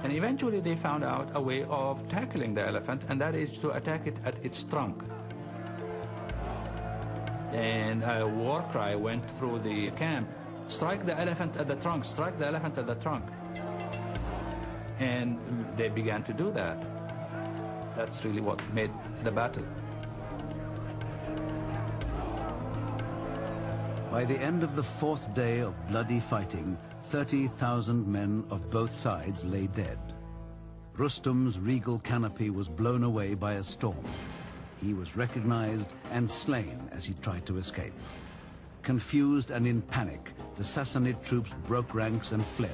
And eventually they found out a way of tackling the elephant, and that is to attack it at its trunk. And a war cry went through the camp, strike the elephant at the trunk, strike the elephant at the trunk. And they began to do that. That's really what made the battle. By the end of the fourth day of bloody fighting, 30,000 men of both sides lay dead. Rustum's regal canopy was blown away by a storm. He was recognized and slain as he tried to escape. Confused and in panic, the Sassanid troops broke ranks and fled.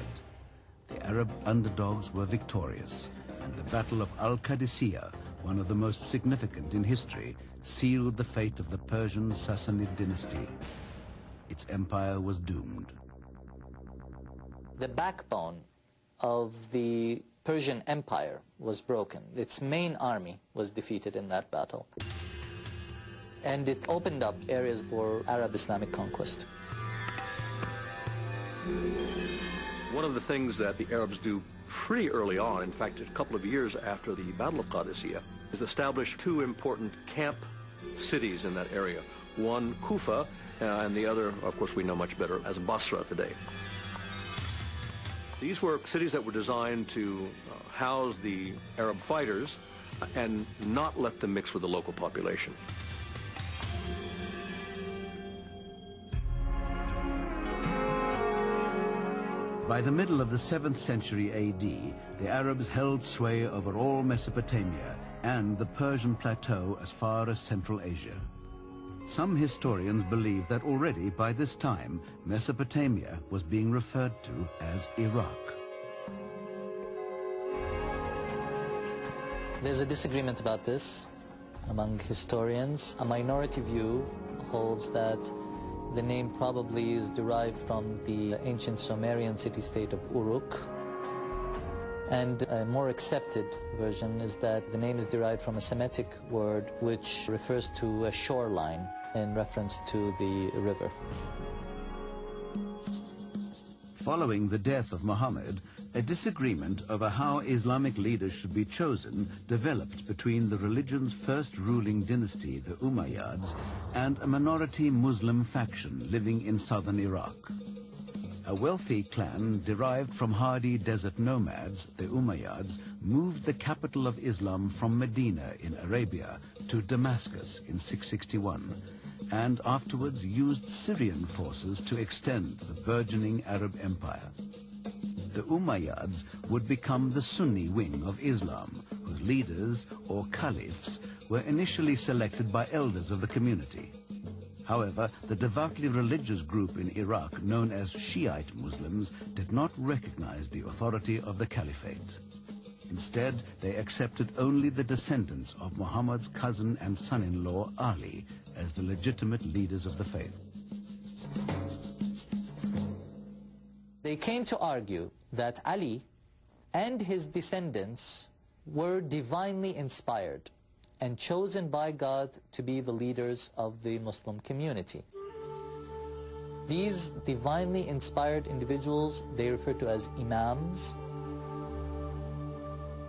The Arab underdogs were victorious, and the Battle of Al-Qadisiyah, one of the most significant in history, sealed the fate of the Persian Sassanid dynasty. Its empire was doomed. The backbone of the Persian Empire was broken. Its main army was defeated in that battle. And it opened up areas for Arab Islamic conquest. One of the things that the Arabs do pretty early on, in fact, a couple of years after the Battle of Qadisiyah, is establish two important camp cities in that area. One, Kufa, and the other, of course, we know much better as Basra today. These were cities that were designed to house the Arab fighters and not let them mix with the local population. By the middle of the 7th century AD, the Arabs held sway over all Mesopotamia and the Persian plateau as far as Central Asia. Some historians believe that already by this time, Mesopotamia was being referred to as Iraq. There's a disagreement about this among historians. A minority view holds that the name probably is derived from the ancient Sumerian city-state of Uruk. And a more accepted version is that the name is derived from a Semitic word which refers to a shoreline in reference to the river. Following the death of Muhammad, a disagreement over how Islamic leaders should be chosen developed between the religion's first ruling dynasty, the Umayyads, and a minority Muslim faction living in southern Iraq. A wealthy clan derived from hardy desert nomads, the Umayyads, moved the capital of Islam from Medina in Arabia to Damascus in 661, and afterwards used Syrian forces to extend the burgeoning Arab empire. The Umayyads would become the Sunni wing of Islam, whose leaders, or caliphs, were initially selected by elders of the community. However, the devoutly religious group in Iraq, known as Shiite Muslims, did not recognize the authority of the caliphate. Instead, they accepted only the descendants of Muhammad's cousin and son-in-law, Ali, as the legitimate leaders of the faith. They came to argue that Ali and his descendants were divinely inspired and chosen by God to be the leaders of the Muslim community. These divinely inspired individuals, they refer to as imams.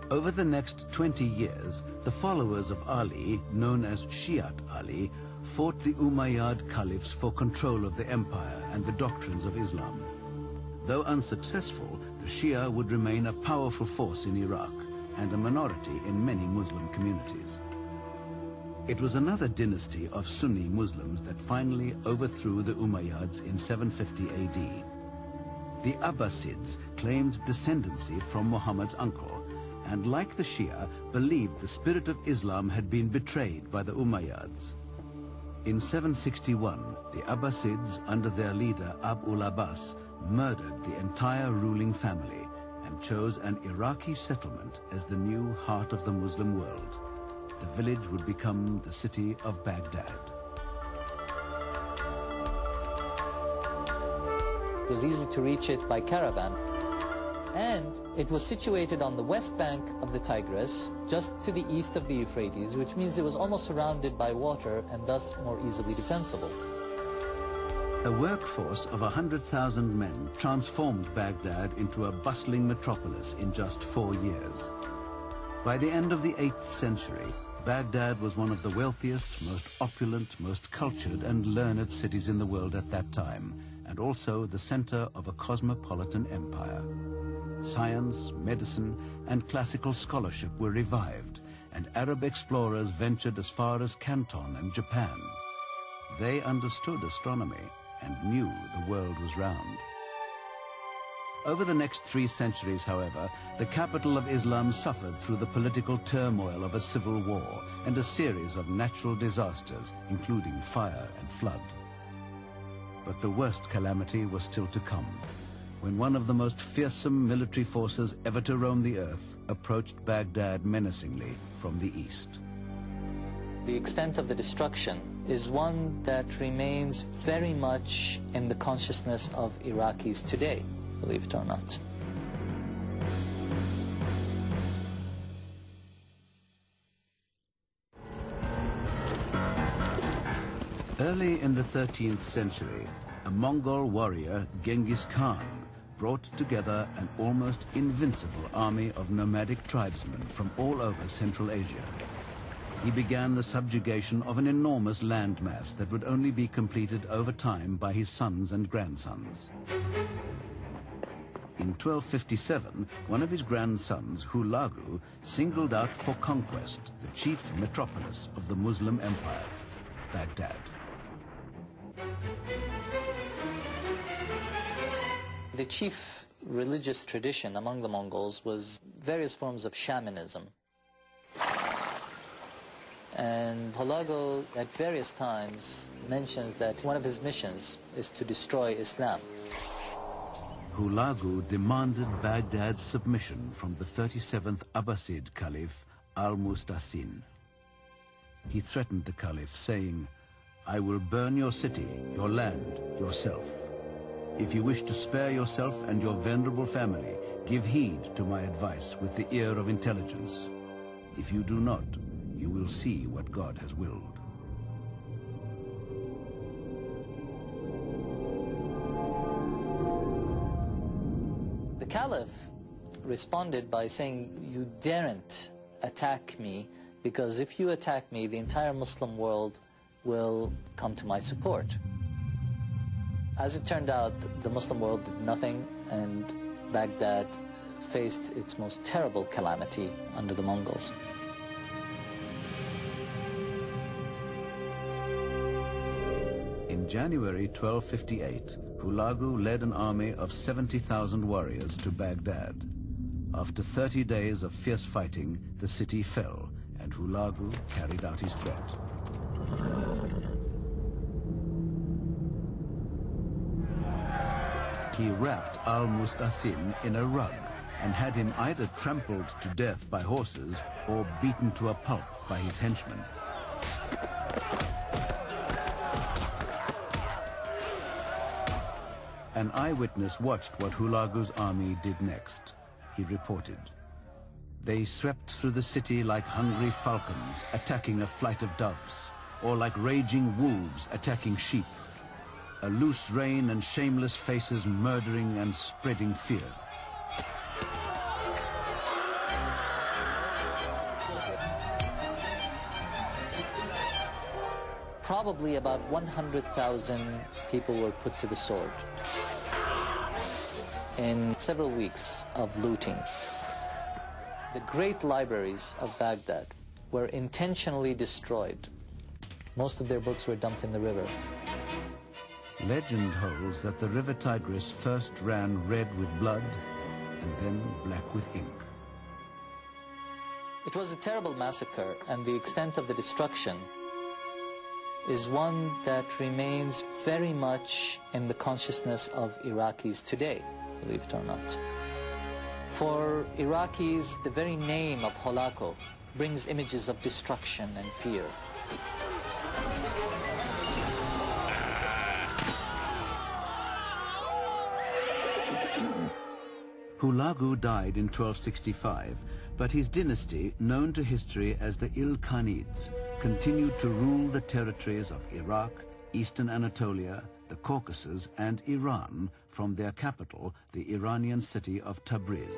Over the next 20 years, the followers of Ali, known as Shiite Ali, fought the Umayyad caliphs for control of the empire and the doctrines of Islam. Though unsuccessful, the Shia would remain a powerful force in Iraq and a minority in many Muslim communities. It was another dynasty of Sunni Muslims that finally overthrew the Umayyads in 750 AD. The Abbasids claimed descendancy from Muhammad's uncle, and like the Shia, believed the spirit of Islam had been betrayed by the Umayyads. In 761, the Abbasids, under their leader Abul Abbas, murdered the entire ruling family and chose an Iraqi settlement as the new heart of the Muslim world. The village would become the city of Baghdad. It was easy to reach it by caravan, and it was situated on the west bank of the Tigris, just to the east of the Euphrates, which means it was almost surrounded by water and thus more easily defensible. A workforce of 100,000 men transformed Baghdad into a bustling metropolis in just 4 years. By the end of the 8th century, Baghdad was one of the wealthiest, most opulent, most cultured and learned cities in the world at that time, and also the center of a cosmopolitan empire. Science, medicine, and classical scholarship were revived, and Arab explorers ventured as far as Canton and Japan. They understood astronomy and knew the world was round. Over the next 3 centuries, however, the capital of Islam suffered through the political turmoil of a civil war and a series of natural disasters, including fire and flood. But the worst calamity was still to come, when one of the most fearsome military forces ever to roam the earth approached Baghdad menacingly from the east. The extent of the destruction is one that remains very much in the consciousness of Iraqis today, believe it or not. Early in the 13th century, a Mongol warrior, Genghis Khan, brought together an almost invincible army of nomadic tribesmen from all over Central Asia. He began the subjugation of an enormous landmass that would only be completed over time by his sons and grandsons. In 1257, one of his grandsons, Hulagu, singled out for conquest the chief metropolis of the Muslim Empire, Baghdad. The chief religious tradition among the Mongols was various forms of shamanism. And Hulagu at various times mentions that one of his missions is to destroy Islam. Hulagu demanded Baghdad's submission from the 37th Abbasid Caliph, Al-Mustasin. He threatened the Caliph, saying, "I will burn your city, your land, yourself. If you wish to spare yourself and your venerable family, give heed to my advice with the ear of intelligence. If you do not, you will see what God has willed." The Caliph responded by saying, "You daren't attack me, because if you attack me, the entire Muslim world will come to my support." As it turned out, the Muslim world did nothing, and Baghdad faced its most terrible calamity under the Mongols. In January 1258, Hulagu led an army of 70,000 warriors to Baghdad. After 30 days of fierce fighting, the city fell, and Hulagu carried out his threat. He wrapped Al-Mustasin in a rug and had him either trampled to death by horses or beaten to a pulp by his henchmen. An eyewitness watched what Hulagu's army did next. He reported, "They swept through the city like hungry falcons attacking a flight of doves, or like raging wolves attacking sheep. A loose rein and shameless faces murdering and spreading fear." Probably about 100,000 people were put to the sword in several weeks of looting. The great libraries of Baghdad were intentionally destroyed. Most of their books were dumped in the river. Legend holds that the river Tigris first ran red with blood and then black with ink. It was a terrible massacre, and the extent of the destruction is one that remains very much in the consciousness of Iraqis today, believe it or not. For Iraqis, the very name of Hulagu brings images of destruction and fear. Hulagu died in 1265, but his dynasty, known to history as the Ilkhanids, continued to rule the territories of Iraq, eastern Anatolia, the Caucasus, and Iran from their capital, the Iranian city of Tabriz.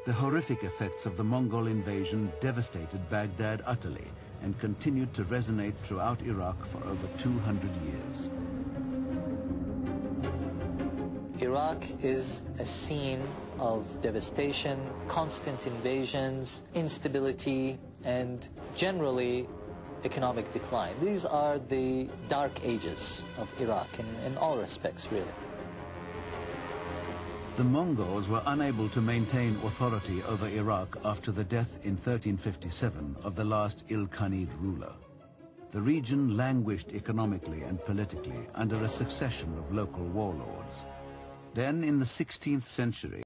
The horrific effects of the Mongol invasion devastated Baghdad utterly and continued to resonate throughout Iraq for over 200 years. Iraq is a scene of devastation, constant invasions, instability, and generally economic decline. These are the dark ages of Iraq in all respects, really. The Mongols were unable to maintain authority over Iraq after the death in 1357 of the last Ilkhanid ruler. The region languished economically and politically under a succession of local warlords. Then, in the 16th century,